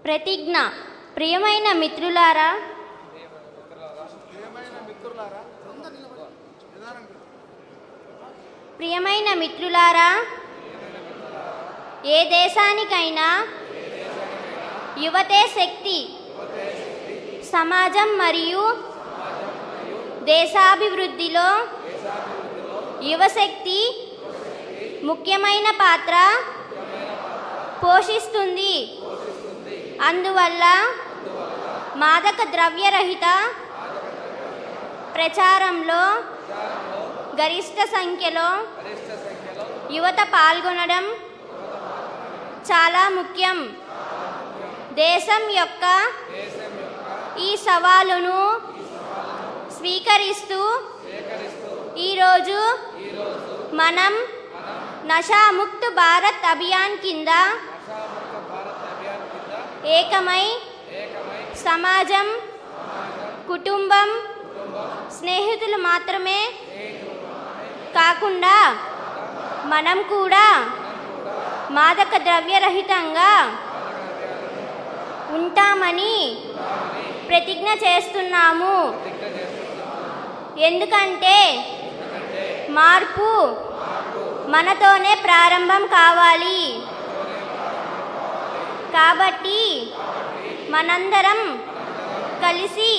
ప్రతిజ్ఞ. ప్రియమైన మిత్రులారా, ప్రియమైన మిత్రులారా, ఏ దేశానికైనా యువతే శక్తి. సమాజం మరియు దేశాభివృద్ధిలో యువశక్తి ముఖ్యమైన పాత్ర పోషిస్తుంది. అందువల్ల మాదక ద్రవ్యరహిత ప్రచారంలో గరిష్ట సంఖ్యలో యువత పాల్గొనడం చాలా ముఖ్యం. దేశం యొక్క ఈ సవాలును స్వీకరిస్తూ ఈరోజు మనం నషాముక్త్ భారత్ అభియాన్ కింద ఏకమై సమాజం, కుటుంబం, స్నేహితులు మాత్రమే కాకుండా మనం కూడా మాదక ద్రవ్యరహితంగా ఉంటామని ప్రతిజ్ఞ చేస్తున్నాము. ఎందుకంటే మార్పు మనతోనే ప్రారంభం కావాలి. కాబట్టి మనందరం కలిసి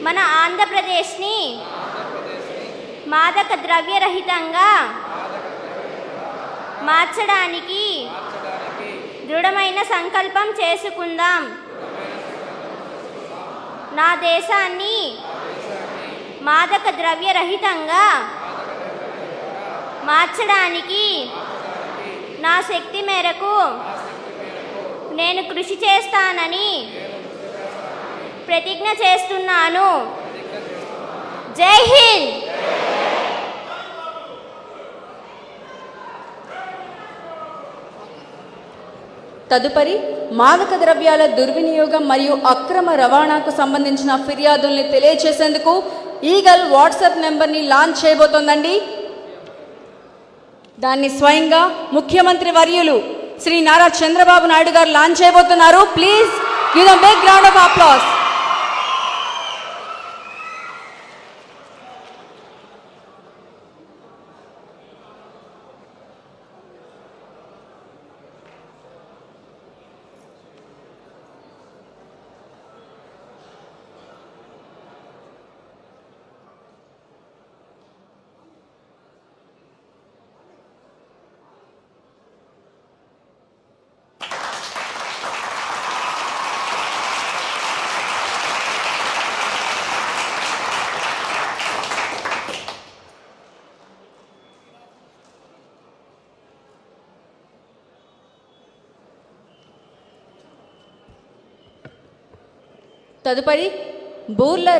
మన ఆంధ్రప్రదేశ్ని మాదక ద్రవ్యరహితంగా మార్చడానికి దృఢమైన సంకల్పం చేసుకుందాం. నా దేశాన్ని మాదక ద్రవ్యరహితంగా మార్చడానికి నా శక్తి మేరకు నేను కృషి చేస్తానని ప్రతిజ్ఞ చేస్తున్నాను. జై హింద్. తదుపరి మాదక ద్రవ్యాల దుర్వినియోగం మరియు అక్రమ రవాణాకు సంబంధించిన ఫిర్యాదుల్ని తెలియజేసేందుకు ఈగల్ వాట్సాప్ నెంబర్ని లాంచ్ చేయబోతోందండి. దాన్ని స్వయంగా ముఖ్యమంత్రి వర్యులు శ్రీ నారా చంద్రబాబు నాయుడు గారు లాంచ్ చేయబోతున్నారు. Please give a big round of applause. తదుపరి బూర్ల